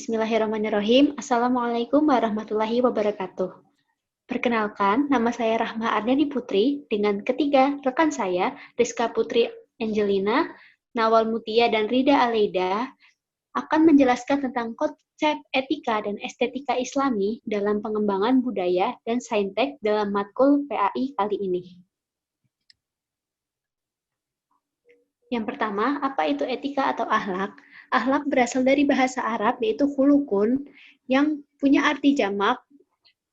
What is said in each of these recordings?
Bismillahirrahmanirrahim. Assalamualaikum warahmatullahi wabarakatuh. Perkenalkan, nama saya Rahma Ardiani Putri dengan ketiga rekan saya, Rizka Putri Angelina, Nawal Mutia, dan Rida Aleida, akan menjelaskan tentang konsep etika dan estetika Islami dalam pengembangan budaya dan saintek dalam matkul PAI kali ini. Yang pertama, apa itu etika atau akhlak? Akhlak berasal dari bahasa Arab, yaitu khulukun, yang punya arti jamak,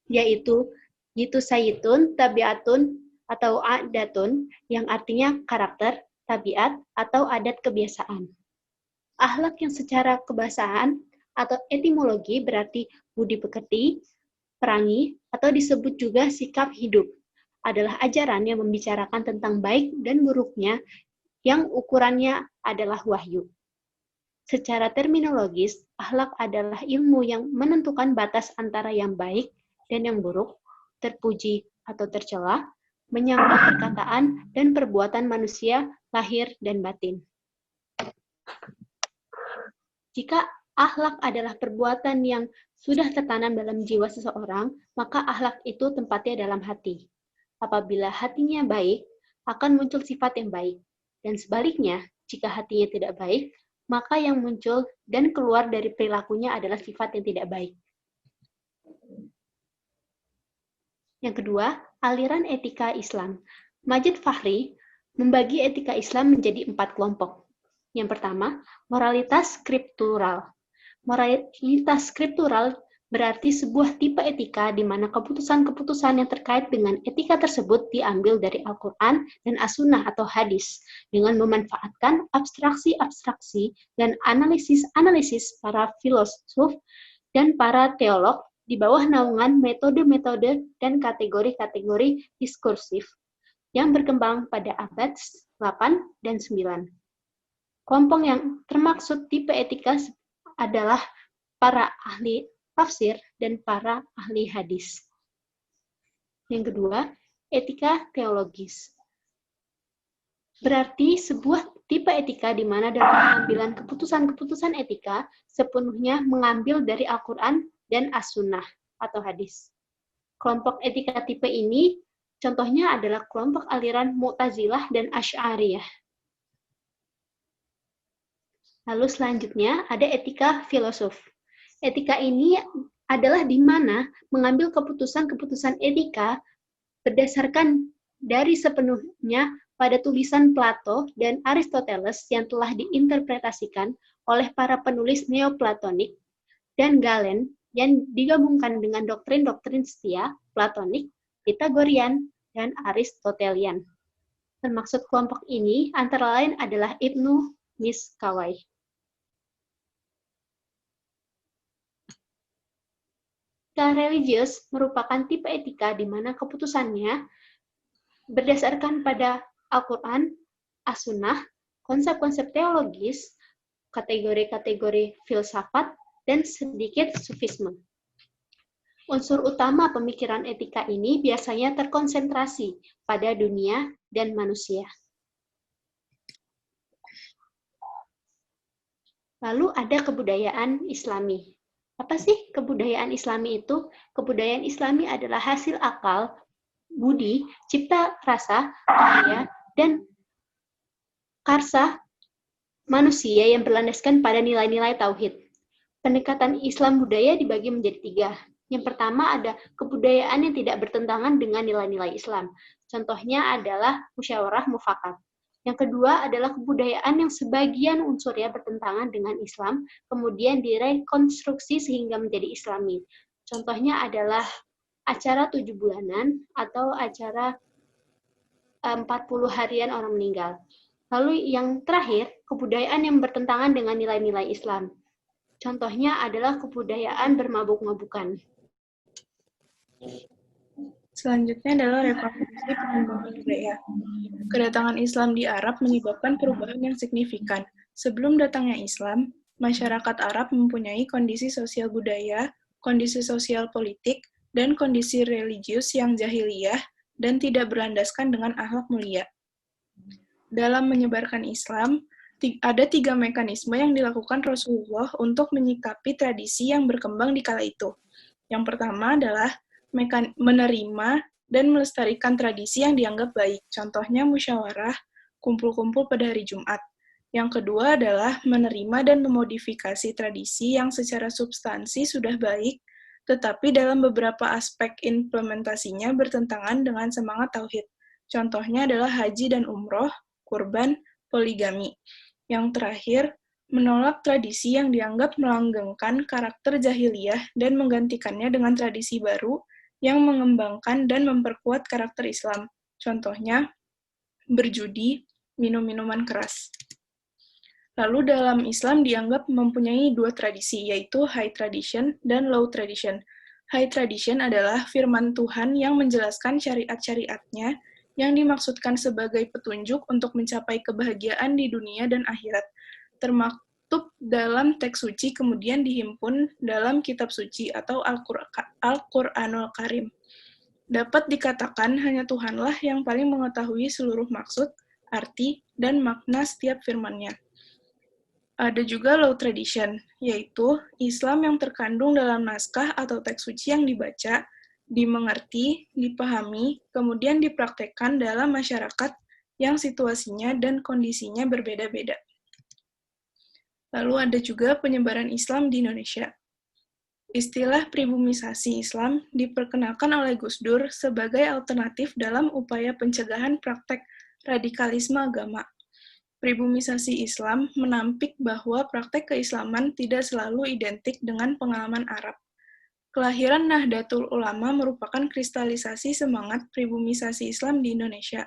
yaitu sayitun, tabiatun, atau adatun, yang artinya karakter, tabiat, atau adat kebiasaan. Akhlak yang secara kebahasaan atau etimologi berarti budi pekerti, perangi, atau disebut juga sikap hidup, adalah ajaran yang membicarakan tentang baik dan buruknya yang ukurannya adalah wahyu. Secara terminologis, akhlak adalah ilmu yang menentukan batas antara yang baik dan yang buruk, terpuji atau tercela, menyangkut perkataan dan perbuatan manusia lahir dan batin. Jika akhlak adalah perbuatan yang sudah tertanam dalam jiwa seseorang, maka akhlak itu tempatnya dalam hati. Apabila hatinya baik, akan muncul sifat yang baik. Dan sebaliknya, jika hatinya tidak baik, maka yang muncul dan keluar dari perilakunya adalah sifat yang tidak baik. Yang kedua, aliran etika Islam. Majid Fahri membagi etika Islam menjadi 4 kelompok. Yang pertama, moralitas skriptural. Moralitas skriptural berarti sebuah tipe etika di mana keputusan-keputusan yang terkait dengan etika tersebut diambil dari Al-Quran dan As-Sunnah atau hadis, dengan memanfaatkan abstraksi-abstraksi dan analisis-analisis para filosof dan para teolog di bawah naungan metode-metode dan kategori-kategori diskursif yang berkembang pada abad 8 dan 9. Kelompok yang termaksud tipe etika adalah para ahli tafsir dan para ahli hadis. Yang kedua, etika teologis. Berarti sebuah tipe etika di mana dalam pengambilan keputusan-keputusan etika sepenuhnya mengambil dari Al-Quran dan As-Sunnah atau hadis. Kelompok etika tipe ini contohnya adalah kelompok aliran Mu'tazilah dan Asy'ariyah. Lalu selanjutnya ada etika filosof. Etika ini adalah di mana mengambil keputusan-keputusan etika berdasarkan dari sepenuhnya pada tulisan Plato dan Aristoteles yang telah diinterpretasikan oleh para penulis Neoplatonik dan Galen yang digabungkan dengan doktrin-doktrin setia, Platonik, Pythagorean, dan Aristotelian. Termaksud kelompok ini antara lain adalah Ibnu Miskawayh. Etika religius merupakan tipe etika di mana keputusannya berdasarkan pada Al-Quran, As-Sunnah, konsep-konsep teologis, kategori-kategori filsafat, dan sedikit sufisme. Unsur utama pemikiran etika ini biasanya terkonsentrasi pada dunia dan manusia. Lalu ada kebudayaan Islami. Apa sih kebudayaan Islami itu? Kebudayaan Islami adalah hasil akal, budi, cipta rasa, karya, dan karsa manusia yang berlandaskan pada nilai-nilai tauhid. Pendekatan Islam budaya dibagi menjadi 3. Yang pertama ada kebudayaan yang tidak bertentangan dengan nilai-nilai Islam. Contohnya adalah musyawarah mufakat. Yang kedua adalah kebudayaan yang sebagian unsurnya bertentangan dengan Islam, kemudian direkonstruksi sehingga menjadi Islami. Contohnya adalah acara 7 bulanan atau acara 40 harian orang meninggal. Lalu yang terakhir, kebudayaan yang bertentangan dengan nilai-nilai Islam. Contohnya adalah kebudayaan bermabuk-mabukan. Selanjutnya adalah reformasi pengembangan budaya. Kedatangan Islam di Arab menyebabkan perubahan yang signifikan. Sebelum datangnya Islam, masyarakat Arab mempunyai kondisi sosial budaya, kondisi sosial politik, dan kondisi religius yang jahiliyah dan tidak berlandaskan dengan akhlak mulia. Dalam menyebarkan Islam, Ada 3 mekanisme yang dilakukan Rasulullah untuk menyikapi tradisi yang berkembang di kala itu. Yang pertama adalah menerima dan melestarikan tradisi yang dianggap baik. Contohnya musyawarah, kumpul-kumpul pada hari Jumat. Yang kedua adalah menerima dan memodifikasi tradisi yang secara substansi sudah baik, tetapi dalam beberapa aspek implementasinya bertentangan dengan semangat tauhid. Contohnya adalah haji dan umroh, kurban, poligami. Yang terakhir, menolak tradisi yang dianggap melanggengkan karakter jahiliyah dan menggantikannya dengan tradisi baru yang mengembangkan dan memperkuat karakter Islam. Contohnya, berjudi, minum minuman keras. Lalu dalam Islam dianggap mempunyai 2 tradisi, yaitu high tradition dan low tradition. High tradition adalah firman Tuhan yang menjelaskan syariat-syariatnya yang dimaksudkan sebagai petunjuk untuk mencapai kebahagiaan di dunia dan akhirat, termaktub dalam teks suci kemudian dihimpun dalam kitab suci atau Al-Qur'anul Karim. Dapat dikatakan hanya Tuhanlah yang paling mengetahui seluruh maksud, arti, dan makna setiap firman-Nya. Ada juga low tradition, yaitu Islam yang terkandung dalam naskah atau teks suci yang dibaca, dimengerti, dipahami, kemudian dipraktekkan dalam masyarakat yang situasinya dan kondisinya berbeda-beda. Lalu ada juga penyebaran Islam di Indonesia. Istilah pribumisasi Islam diperkenalkan oleh Gus Dur sebagai alternatif dalam upaya pencegahan praktek radikalisme agama. Pribumisasi Islam menampik bahwa praktek keislaman tidak selalu identik dengan pengalaman Arab. Kelahiran Nahdlatul Ulama merupakan kristalisasi semangat pribumisasi Islam di Indonesia.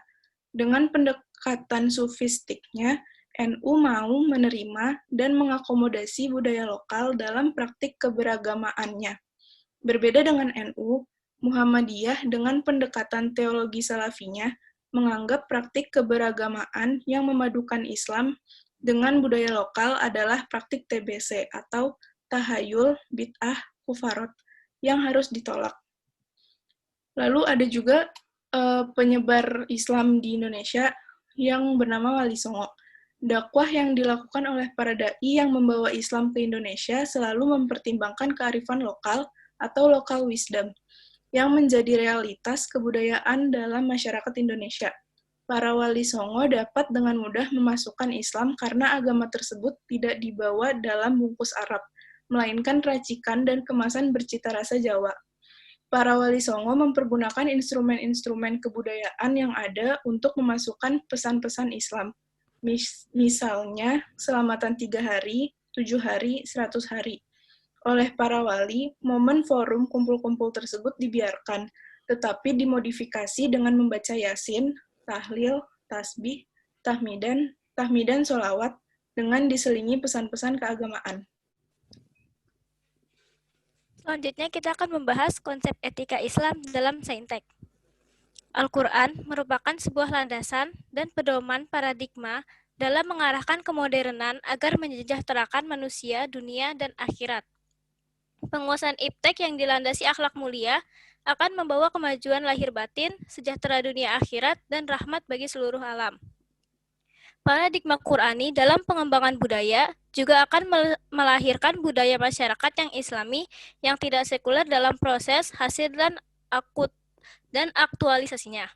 Dengan pendekatan sufistiknya, NU mau menerima dan mengakomodasi budaya lokal dalam praktik keberagamaannya. Berbeda dengan NU, Muhammadiyah dengan pendekatan teologi salafinya menganggap praktik keberagamaan yang memadukan Islam dengan budaya lokal adalah praktik TBC atau tahayul, bid'ah, kufarot yang harus ditolak. Lalu ada juga penyebar Islam di Indonesia yang bernama Wali Songo. Dakwah yang dilakukan oleh para dai yang membawa Islam ke Indonesia selalu mempertimbangkan kearifan lokal atau local wisdom yang menjadi realitas kebudayaan dalam masyarakat Indonesia. Para Wali Songo dapat dengan mudah memasukkan Islam karena agama tersebut tidak dibawa dalam bungkus Arab, melainkan racikan dan kemasan bercita rasa Jawa. Para Wali Songo mempergunakan instrumen-instrumen kebudayaan yang ada untuk memasukkan pesan-pesan Islam. Misalnya, selamatan 3 hari, 7 hari, 100 hari. Oleh para wali, momen forum kumpul-kumpul tersebut dibiarkan, tetapi dimodifikasi dengan membaca Yasin, tahlil, tasbih, tahmidan sholawat, dengan diselingi pesan-pesan keagamaan. Selanjutnya kita akan membahas konsep etika Islam dalam saintek. Al-Quran merupakan sebuah landasan dan pedoman paradigma dalam mengarahkan kemodernan agar mensejahterakan manusia, dunia, dan akhirat. Penguasaan iptek yang dilandasi akhlak mulia akan membawa kemajuan lahir batin, sejahtera dunia akhirat, dan rahmat bagi seluruh alam. Paradigma Qur'ani dalam pengembangan budaya juga akan melahirkan budaya masyarakat yang islami yang tidak sekuler dalam proses, hasil, dan aktualisasinya.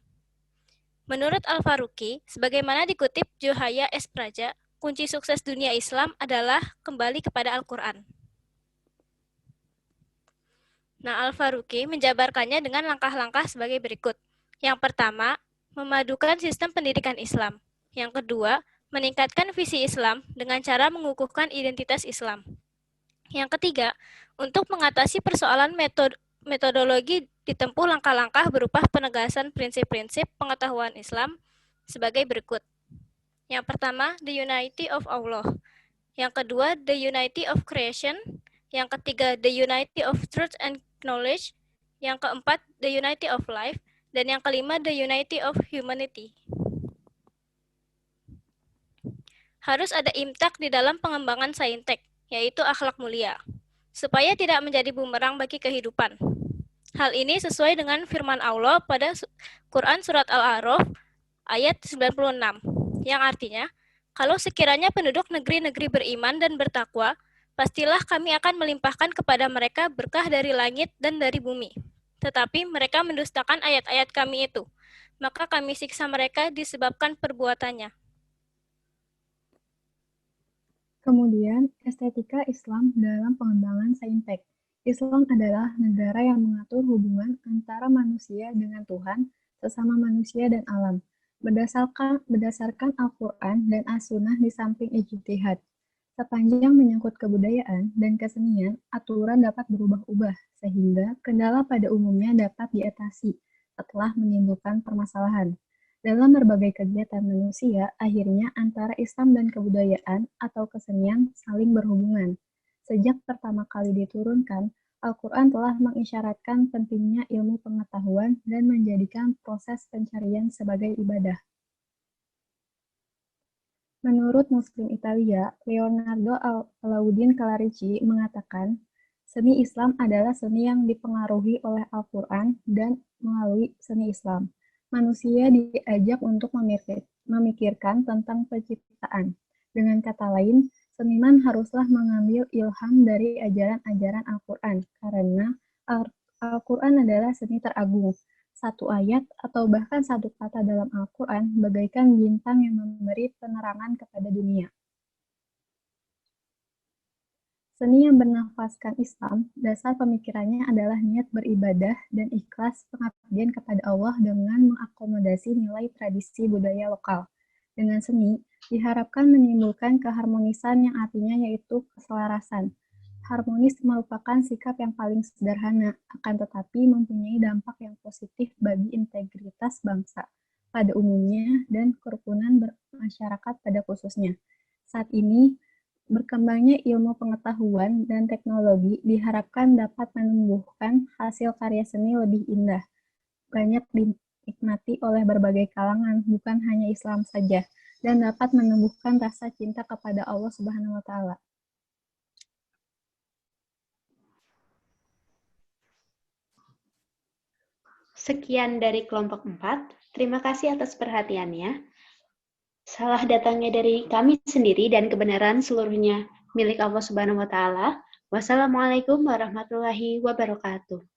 Menurut Al-Faruqi, sebagaimana dikutip Johaya S. Praja, kunci sukses dunia Islam adalah kembali kepada Al-Quran. Nah, Al-Faruqi menjabarkannya dengan langkah-langkah sebagai berikut. Yang pertama, memadukan sistem pendidikan Islam. Yang kedua, meningkatkan visi Islam dengan cara mengukuhkan identitas Islam. Yang ketiga, untuk mengatasi persoalan metodologi ditempuh langkah-langkah berupa penegasan prinsip-prinsip pengetahuan Islam sebagai berikut. Yang pertama, the unity of Allah. Yang kedua, the unity of creation. Yang ketiga, the unity of truth and knowledge. Yang keempat, the unity of life. Dan yang kelima, the unity of humanity. Harus ada imtak di dalam pengembangan saintek, yaitu akhlak mulia, supaya tidak menjadi bumerang bagi kehidupan. Hal ini sesuai dengan firman Allah pada Quran Surat Al-A'raf ayat 96, yang artinya, Kalau sekiranya penduduk negeri-negeri beriman dan bertakwa, pastilah kami akan melimpahkan kepada mereka berkah dari langit dan dari bumi. Tetapi mereka mendustakan ayat-ayat kami itu, maka kami siksa mereka disebabkan perbuatannya. Kemudian, estetika Islam dalam pengembangan saintek. Islam adalah negara yang mengatur hubungan antara manusia dengan Tuhan, sesama manusia dan alam, berdasarkan Al-Quran dan As-Sunnah di samping ijtihad. Sepanjang menyangkut kebudayaan dan kesenian, aturan dapat berubah-ubah, sehingga kendala pada umumnya dapat diatasi setelah menimbulkan permasalahan. Dalam berbagai kegiatan manusia, akhirnya antara Islam dan kebudayaan atau kesenian saling berhubungan. Sejak pertama kali diturunkan, Al-Quran telah mengisyaratkan pentingnya ilmu pengetahuan dan menjadikan proses pencarian sebagai ibadah. Menurut Muslim Italia, Leonardo Alauddin Clarici mengatakan, seni Islam adalah seni yang dipengaruhi oleh Al-Quran dan melalui seni Islam. Manusia diajak untuk memikirkan tentang penciptaan. Dengan kata lain, seniman haruslah mengambil ilham dari ajaran-ajaran Al-Quran, karena Al-Quran adalah seni teragung. Satu ayat atau bahkan satu kata dalam Al-Quran bagaikan bintang yang memberi penerangan kepada dunia. Seni yang bernafaskan Islam, dasar pemikirannya adalah niat beribadah dan ikhlas pengabdian kepada Allah dengan mengakomodasi nilai tradisi budaya lokal. Dengan seni, diharapkan menimbulkan keharmonisan yang artinya yaitu keselarasan. Harmonis merupakan sikap yang paling sederhana, akan tetapi mempunyai dampak yang positif bagi integritas bangsa pada umumnya dan kerukunan masyarakat pada khususnya. Saat ini, berkembangnya ilmu pengetahuan dan teknologi diharapkan dapat menumbuhkan hasil karya seni lebih indah, banyak dinikmati oleh berbagai kalangan, bukan hanya Islam saja, dan dapat menumbuhkan rasa cinta kepada Allah Subhanahu wa Ta'ala. Sekian dari kelompok 4. Terima kasih atas perhatiannya. Salah datangnya dari kami sendiri dan kebenaran seluruhnya milik Allah Subhanahu wa Ta'ala. Wassalamualaikum warahmatullahi wabarakatuh.